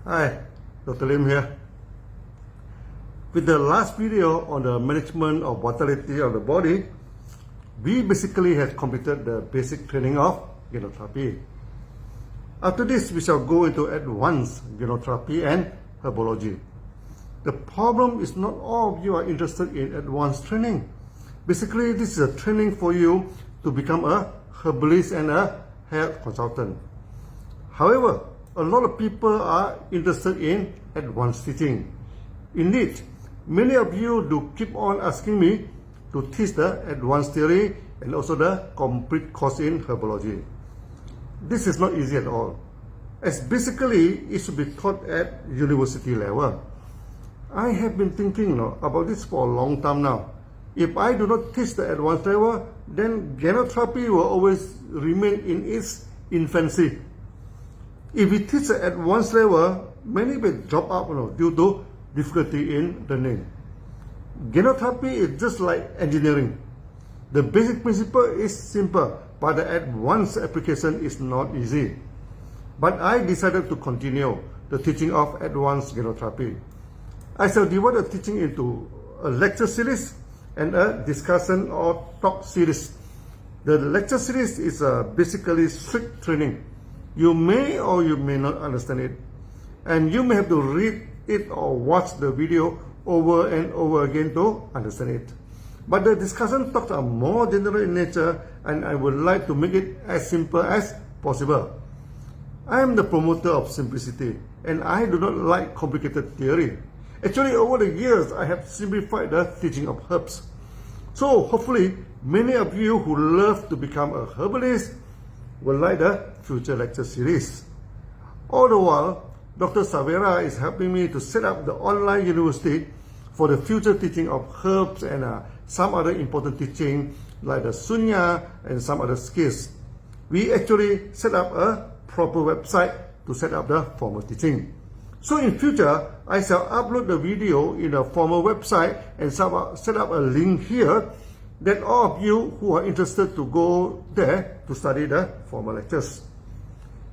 Hi, Dr. Lim here. With the last video on the management of vitality of the body, we basically have completed the basic training of Ganotherapy. After this, we shall go into advanced Ganotherapy and herbology. The problem is not all of you are interested in advanced training. Basically, this is a training for you to become a herbalist and a health consultant. However, a lot of people are interested in advanced teaching. Indeed, many of you do keep on asking me to teach the advanced theory and also the complete course in herbology. This is not easy at all, as basically it should be taught at university level. I have been thinking about this for a long time now. If I do not teach the advanced level, then Ganotherapy will always remain in its infancy. If we teach the advanced level, many will drop out due to difficulty in learning. Ganotherapy is just like engineering. The basic principle is simple, but the advanced application is not easy. But I decided to continue the teaching of advanced Ganotherapy. I shall divide the teaching into a lecture series and a discussion or talk series. The lecture series is basically strict training. You may or you may not understand it, and you may have to read it or watch the video over and over again to understand it. But the discussion talks are more general in nature, and I would like to make it as simple as possible. I am the promoter of simplicity, and I do not like complicated theory. Actually, over the years, I have simplified the teaching of herbs. So hopefully, many of you who love to become a herbalist will like the future lecture series. All the while, Dr. Savera is helping me to set up the online university for the future teaching of herbs and some other important teaching like the sunya and some other skills. We actually set up a proper website to set up the formal teaching. So in future, I shall upload the video in a formal website and set up a link here that all of you who are interested to go there to study the formal lectures.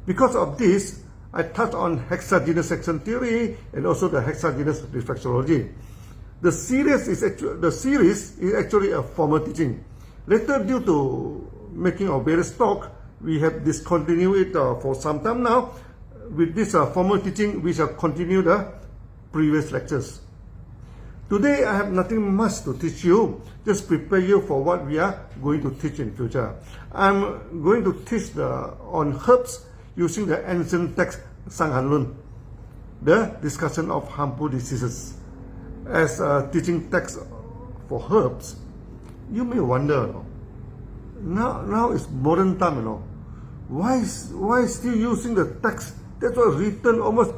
Because of this, I touched on hexagenous section theory and also the hexagenous reflexology. The series is actually a formal teaching. Later, due to making of various talk, we have discontinued it for some time now. With this formal teaching, we shall continue the previous lectures. Today, I have nothing much to teach you, just prepare you for what we are going to teach in future. I'm going to teach on herbs using the ancient text Sang Hanlun, the discussion of harmful diseases. As a teaching text for herbs, you may wonder, now it's modern time, why still using the text that was written almost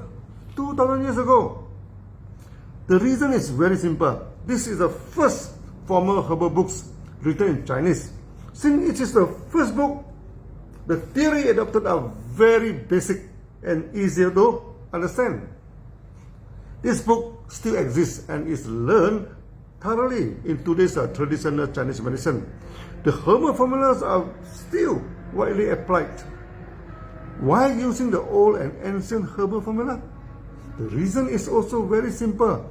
2,000 years ago? The reason is very simple. This is the first formal herbal books written in Chinese. Since it is the first book, the theory adopted are very basic and easier to understand. This book still exists and is learned thoroughly in today's traditional Chinese medicine. The herbal formulas are still widely applied. Why using the old and ancient herbal formula? The reason is also very simple.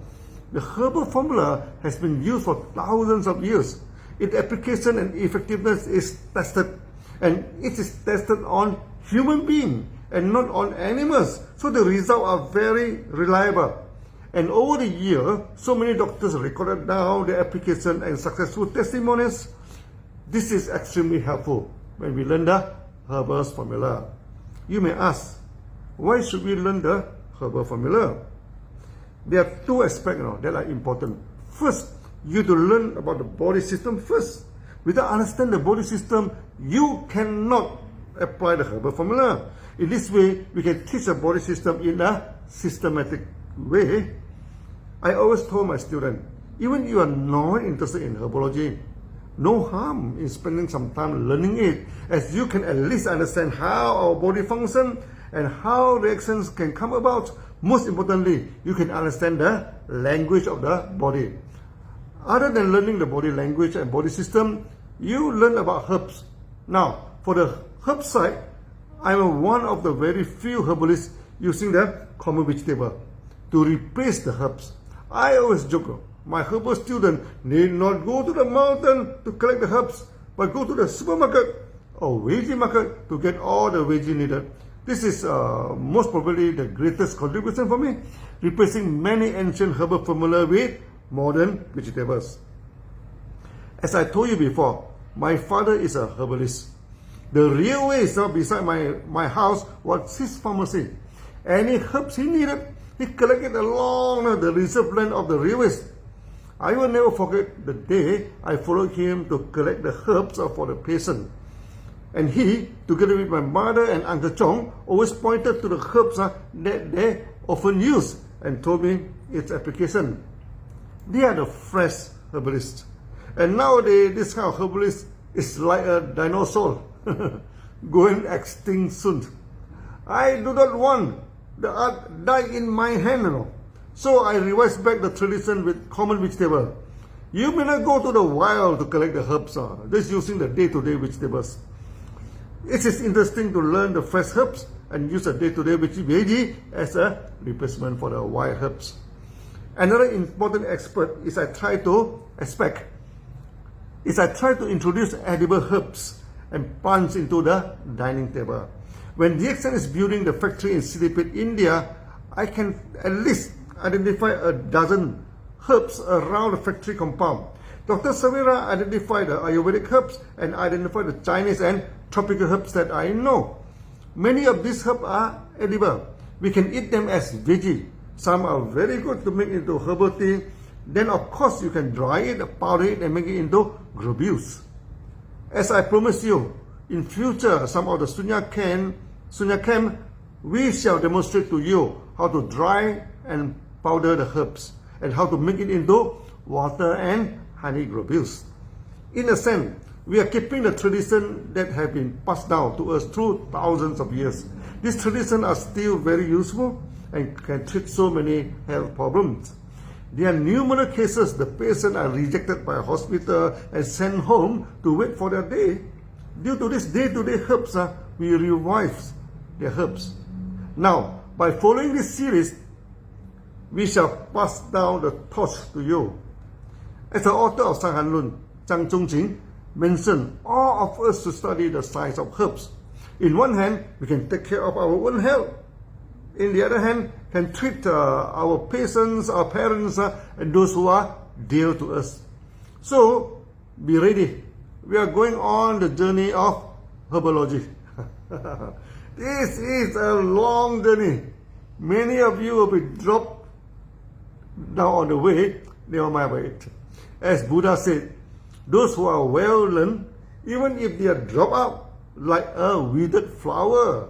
The herbal formula has been used for thousands of years. Its application and effectiveness is tested, and it is tested on human beings and not on animals. So the results are very reliable. And over the year, so many doctors recorded down the application and successful testimonies. This is extremely helpful when we learn the herbal formula. You may ask, why should we learn the herbal formula? There are two aspects that are important. First, you have to learn about the body system first. Without understanding the body system, you cannot apply the herbal formula. In this way, we can teach the body system in a systematic way. I always told my students, even if you are not interested in herbology, no harm in spending some time learning it, as you can at least understand how our body functions and how reactions can come about. Most importantly, you can understand the language of the body. Other than learning the body language and body system, you learn about herbs. Now, for the herb side, I'm one of the very few herbalists using the common vegetable to replace the herbs. I always joke, my herbal student need not go to the mountain to collect the herbs, but go to the supermarket or veggie market to get all the veggie needed. This is most probably the greatest contribution for me, replacing many ancient herbal formula with modern vegetables. As I told you before, my father is a herbalist. The railway beside my house was his pharmacy. Any herbs he needed, he collected along the reserve land of the railways. I will never forget the day I followed him to collect the herbs for the patient. And he, together with my mother and Uncle Chong, always pointed to the herbs that they often use and told me its application. They are the fresh herbalists. And nowadays, this kind of herbalist is like a dinosaur, going extinct soon. I do not want the art die in my hand, So I revised back the tradition with common vegetable. You may not go to the wild to collect the herbs, just using the day-to-day vegetables. It is interesting to learn the fresh herbs and use a day-to-day veggie as a replacement for the wild herbs. Another important aspect is I try to introduce edible herbs and plants into the dining table. When DXN is building the factory in Silipit, India, I can at least identify a dozen herbs around the factory compound. Dr. Savira identified the Ayurvedic herbs and identified the Chinese and tropical herbs that I know. Many of these herbs are edible. We can eat them as veggie. Some are very good to make into herbal tea. Then of course you can dry it, powder it and make it into globules. As I promised you, in future some of the Sunya camp, we shall demonstrate to you how to dry and powder the herbs and how to make it into water and honey globules. In a sense, we are keeping the tradition that have been passed down to us through thousands of years. These traditions are still very useful and can treat so many health problems. There are numerous cases the patients are rejected by a hospital and sent home to wait for their day. Due to this day-to-day herbs, we revive the herbs. Now, by following this series, we shall pass down the torch to you. As the author of Sang Han Lun, Zhang Zhongqing, mentioned all of us to study the science of herbs. In one hand, we can take care of our own health. In the other hand, can treat our patients, our parents, and those who are dear to us. So, be ready. We are going on the journey of herbology. This is a long journey. Many of you will be dropped down on the way. They are my way. As Buddha said, those who are well learned, even if they are dropped out like a withered flower,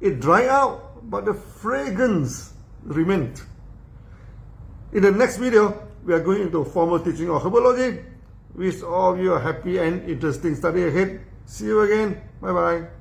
it dry out, but the fragrance remained. In the next video, we are going into formal teaching of herbology. Wish all of you a happy and interesting study ahead. See you again. Bye-bye.